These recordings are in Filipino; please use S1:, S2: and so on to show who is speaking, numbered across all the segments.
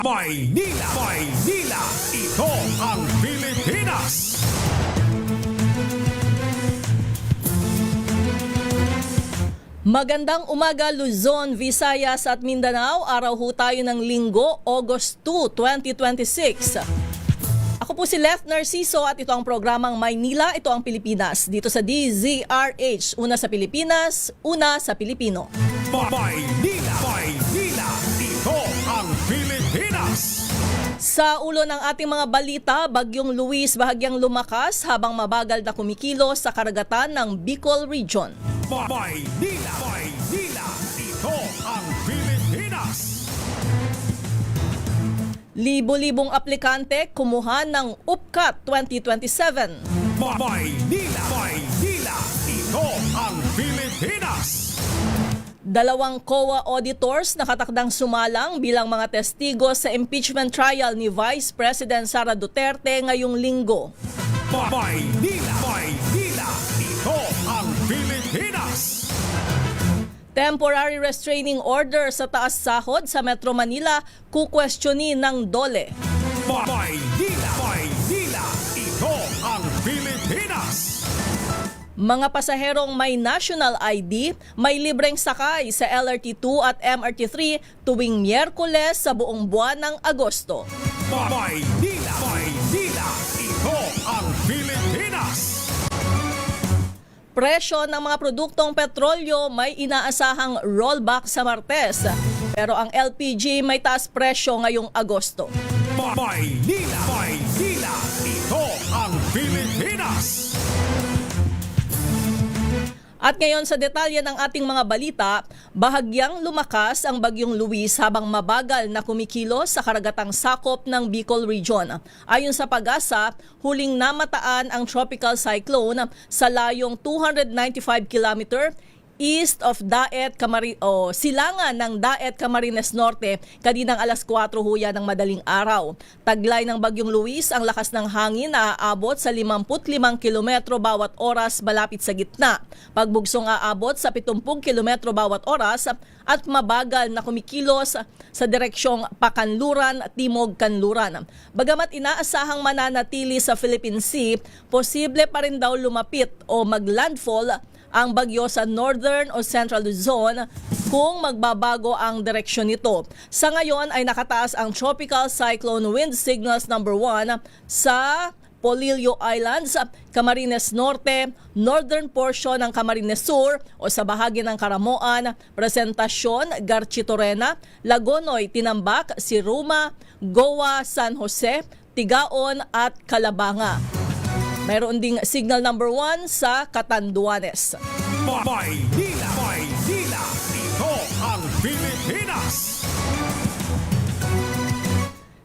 S1: Maynila, Maynila, ito ang Pilipinas.
S2: Magandang umaga Luzon, Visayas at Mindanao. Araw ho tayo ng Linggo, August 2, 2026. Ako po si Left Narciso at ito ang programang Maynila, ito ang Pilipinas. Dito sa DZRH, una sa Pilipinas, una sa Pilipino.
S1: Maynila, Maynila, ito ang Pilipinas.
S2: Sa ulo ng ating mga balita, Bagyong Luis bahagyang lumakas habang mabagal na kumikilos sa karagatan ng Bicol Region.
S1: Maynila, Maynila, ito ang Pilipinas.
S2: Libo-libong aplikante kumuha ng UPCAT 2027.
S1: Maynila, Maynila, ito ang Pilipinas.
S2: Dalawang COA auditors nakatakdang sumalang bilang mga testigo sa impeachment trial ni Vice President Sara Duterte ngayong linggo.
S1: Maynila, Maynila, ito ang Pilipinas.
S2: Temporary restraining order sa taas sahod sa Metro Manila kukwestiyonin ng DOLE.
S1: Maynila, Maynila, ito ang Pilipinas.
S2: Mga pasaherong may national ID, may libreng sakay sa LRT2 at MRT3 tuwing Miyerkules sa buong buwan ng Agosto.
S1: Maynila, Maynila, ito ang Pilipinas.
S2: Presyo ng mga produktong petrolyo may inaasahang rollback sa Martes, pero ang LPG may taas presyo ngayong Agosto.
S1: Maynila, Maynila, ito ang Pilipinas.
S2: At ngayon sa detalye ng ating mga balita, bahagyang lumakas ang Bagyong Luis habang mabagal na kumikilos sa karagatang sakop ng Bicol Region. Ayon sa Pag-asa, huling namataan ang tropical cyclone sa layong 295 km east of silangan ng Daet Camarines Norte kaninang alas 4 huya ng madaling araw. Taglay ng Bagyong Luis ang lakas ng hangin na aabot sa 55 kilometro bawat oras malapit sa gitna. Pagbugsong aabot sa 70 kilometro bawat oras at mabagal na kumikilos sa direksyong Pakanluran, Timog Kanluran. Bagamat inaasahang mananatili sa Philippine Sea, posible pa rin daw lumapit o maglandfall ang bagyo sa Northern o Central Luzon kung magbabago ang direksyon nito. Sa ngayon ay nakataas ang Tropical Cyclone Wind Signals number 1 sa Polillo Islands, Camarines Norte, northern portion ng Camarines Sur o sa bahagi ng Caramoan, Presentacion, Garchitorena, Lagonoy, Tinambak, Siruma, Goa, San Jose, Tigaon at Calabanga. Mayroon ding signal number 1 sa Catanduanes.
S1: Maynila, Maynila, ito ang Pilipinas.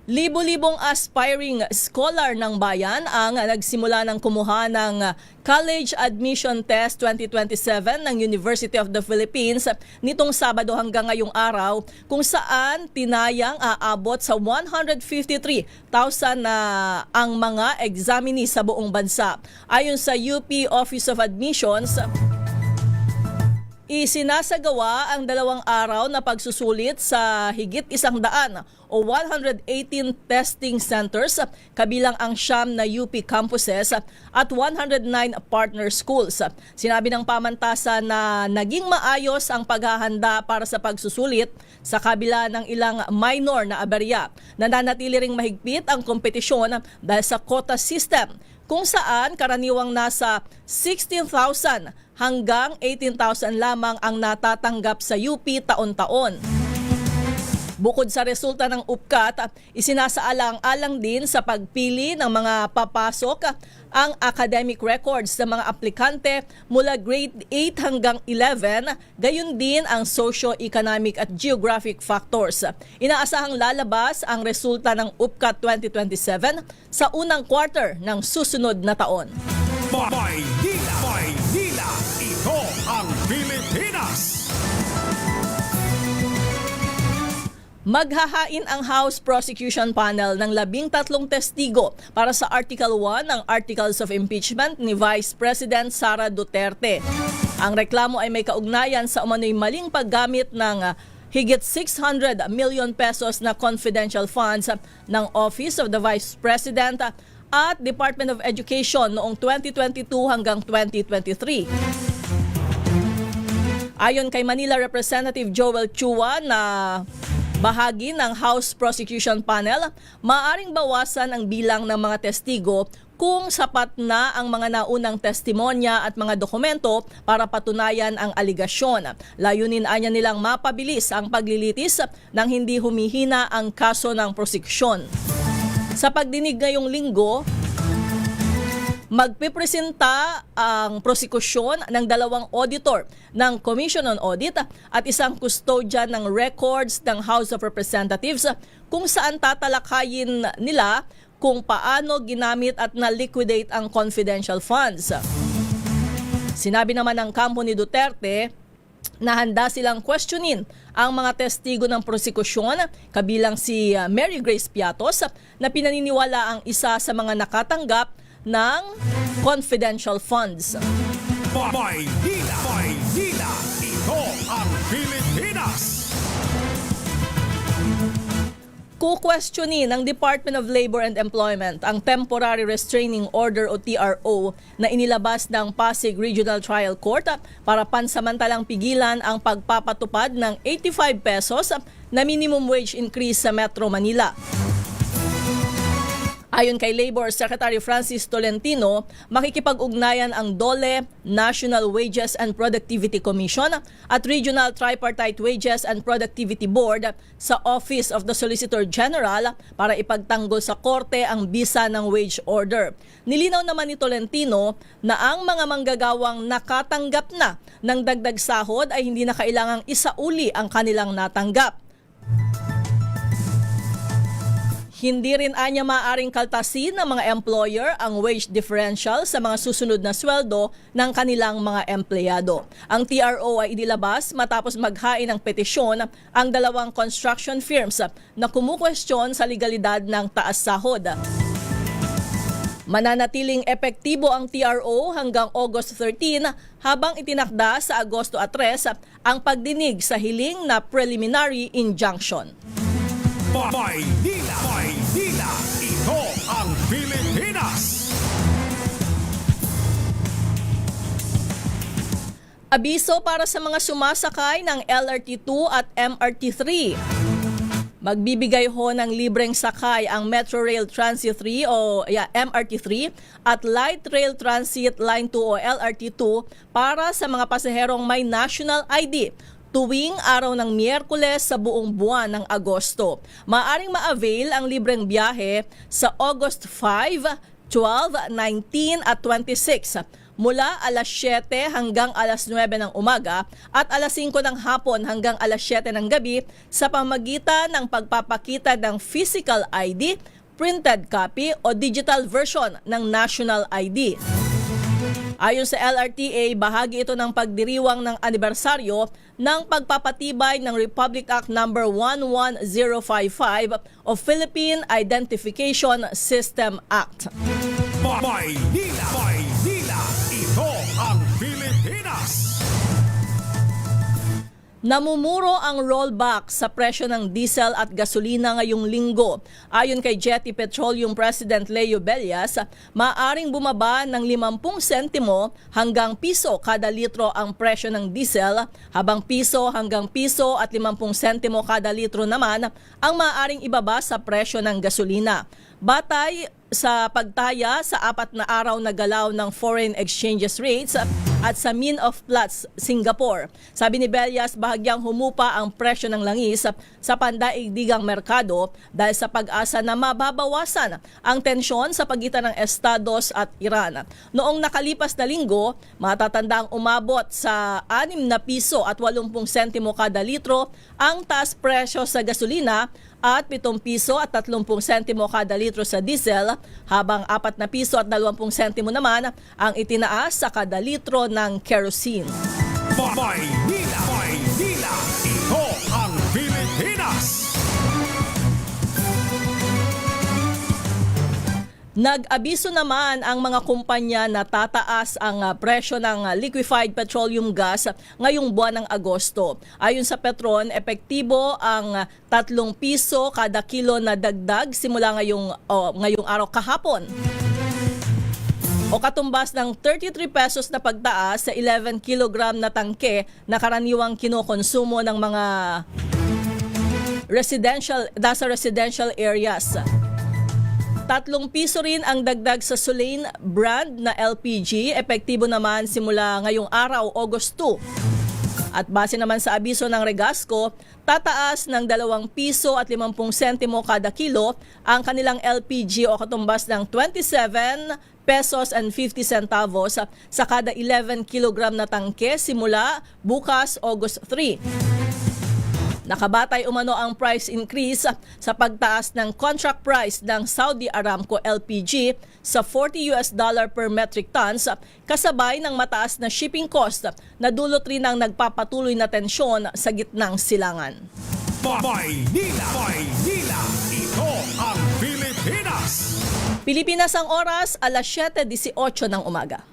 S2: Libo-libong aspiring scholar ng bayan ang nagsimula ng kumuha ng College Admission Test 2027 ng University of the Philippines nitong Sabado hanggang ngayong araw, kung saan tinayang aabot sa 153,000 na ang mga examinees sa buong bansa. Ayon sa UP Office of Admissions, isinasagawa ang 2 araw na pagsusulit sa higit 100 o 118 testing centers, kabilang ang 9 na UP campuses at 109 partner schools. Sinabi ng pamantasan na naging maayos ang paghahanda para sa pagsusulit sa kabila ng ilang minor na aberya. Nananatili ring mahigpit ang kompetisyon dahil sa quota system, kung saan karaniwang nasa 16,000 hanggang 18,000 lamang ang natatanggap sa UP taon-taon. Bukod sa resulta ng UPCAT, isinasaalang-alang din sa pagpili ng mga papasok ang academic records ng mga aplikante mula grade 8 hanggang 11, gayon din ang socio-economic at geographic factors. Inaasahang lalabas ang resulta ng UPCAT 2027 sa unang quarter ng susunod na taon.
S1: Maynila, Maynila, ito ang Pilipinas.
S2: Maghahain ang House Prosecution Panel ng 13 testigo para sa Article 1 ng Articles of Impeachment ni Vice President Sara Duterte. Ang reklamo ay may kaugnayan sa umano'y maling paggamit ng higit 600 million pesos na confidential funds ng Office of the Vice President at Department of Education noong 2022 hanggang 2023. Ayon kay Manila Representative Joel Chua na bahagi ng House Prosecution Panel, maaaring bawasan ang bilang ng mga testigo kung sapat na ang mga naunang testimonya at mga dokumento para patunayan ang aligasyon. Layunin anya nilang mapabilis ang paglilitis nang hindi humihina ang kaso ng prosekusyon. Sa pagdinig ngayong linggo, magpipresenta ang prosekusyon ng 2 auditor ng Commission on Audit at isang custodian ng records ng House of Representatives kung saan tatalakayin nila kung paano ginamit at na-liquidate ang confidential funds. Sinabi naman ng kampo ni Duterte na handa silang questionin ang mga testigo ng prosekusyon, kabilang si Mary Grace Piatos na pinaniniwala ang isa sa mga nakatanggap ng confidential funds.
S1: Maynila, Maynila, ito ang Pilipinas.
S2: Kukwestiyonin ng Department of Labor and Employment ang Temporary Restraining Order o TRO na inilabas ng Pasig Regional Trial Court para pansamantalang pigilan ang pagpapatupad ng 85 pesos na minimum wage increase sa Metro Manila. Ayon kay Labor Secretary Francis Tolentino, makikipag-ugnayan ang DOLE, National Wages and Productivity Commission at Regional Tripartite Wages and Productivity Board sa Office of the Solicitor General para ipagtanggol sa korte ang bisa ng wage order. Nilinaw naman ni Tolentino na ang mga manggagawang nakatanggap na ng dagdag sahod ay hindi na kailangang isauli ang kanilang natanggap. Hindi rin anya maaaring kaltasin ng mga employer ang wage differential sa mga susunod na sweldo ng kanilang mga empleyado. Ang TRO ay inilabas matapos maghain ng petisyon ang 2 construction firms na kumukwestiyon sa legalidad ng taas sahod. Mananatiling epektibo ang TRO hanggang August 13 habang itinakda sa Agosto 3 ang pagdinig sa hiling na preliminary injunction.
S1: Maynila, Maynila, ito ang Pilipinas.
S2: Abiso para sa mga sumasakay ng LRT2 at MRT3. Magbibigay ho ng libreng sakay ang Metro Rail Transit 3 o MRT3 at Light Rail Transit Line 2 o LRT2 para sa mga pasaherong may national ID tuwing araw ng Miyerkules sa buong buwan ng Agosto. Maaring ma-avail ang libreng biyahe sa August 5, 12, 19 at 26 mula alas 7 hanggang alas 9 ng umaga at alas 5 ng hapon hanggang alas 7 ng gabi sa pamamagitan ng pagpapakita ng physical ID, printed copy o digital version ng national ID. Ayon sa LRTA, bahagi ito ng pagdiriwang ng anibersaryo ng pagpapatibay ng Republic Act No. 11055 o Philippine Identification System Act.
S1: Maynila, Maynila, ito ang Pilipinas.
S2: Namumuro ang rollback sa presyo ng diesel at gasolina ngayong linggo. Ayon kay Jetty Petroleum President Leo Bellas, maaaring bumaba ng 50 sentimo hanggang piso kada litro ang presyo ng diesel, habang piso hanggang piso at 50 sentimo kada litro naman ang maaaring ibaba sa presyo ng gasolina. Batay sa pagtaya sa 4 na araw na galaw ng foreign exchanges rates at sa Min of Platts, Singapore. Sabi ni Bellas, bahagyang humupa ang presyo ng langis sa pandaigdigang merkado dahil sa pag-asa na mababawasan ang tensyon sa pagitan ng Estados at Iran. Noong nakalipas na linggo, matatandang umabot sa 6 na piso at 80 sentimo kada litro ang taas presyo sa gasolina at 7 piso at 30 sentimo kada litro sa diesel, habang 4 na piso at 20 sentimo naman ang itinaas sa kada litro ng kerosene.
S1: Maynila, Maynila, ito ang Pilipinas.
S2: Nag-abiso naman ang mga kumpanya na tataas ang presyo ng liquefied petroleum gas ngayong buwan ng Agosto. Ayon sa Petron, epektibo ang 3 piso kada kilo na dagdag simula ngayong araw kahapon. O katumbas ng 33 pesos na pagtaas sa 11 kilogram na tangke na karaniwang kinokonsumo ng mga nasa residential areas. 3 piso rin ang dagdag sa Solane brand na LPG, epektibo naman simula ngayong araw, August 2. At base naman sa abiso ng Regasco, tataas ng 2 piso at 50 sentimo kada kilo ang kanilang LPG o katumbas ng 27 pesos and 50 centavos sa kada 11 kilogram na tangke simula bukas, August 3. Nakabatay umano ang price increase sa pagtaas ng contract price ng Saudi Aramco LPG sa $40 per metric tons kasabay ng mataas na shipping cost na dulot rin ng nagpapatuloy na tensyon sa gitnang silangan.
S1: Maynila, ito ang Pilipinas.
S2: Pilipinas ang oras, alas 7:18 ng umaga.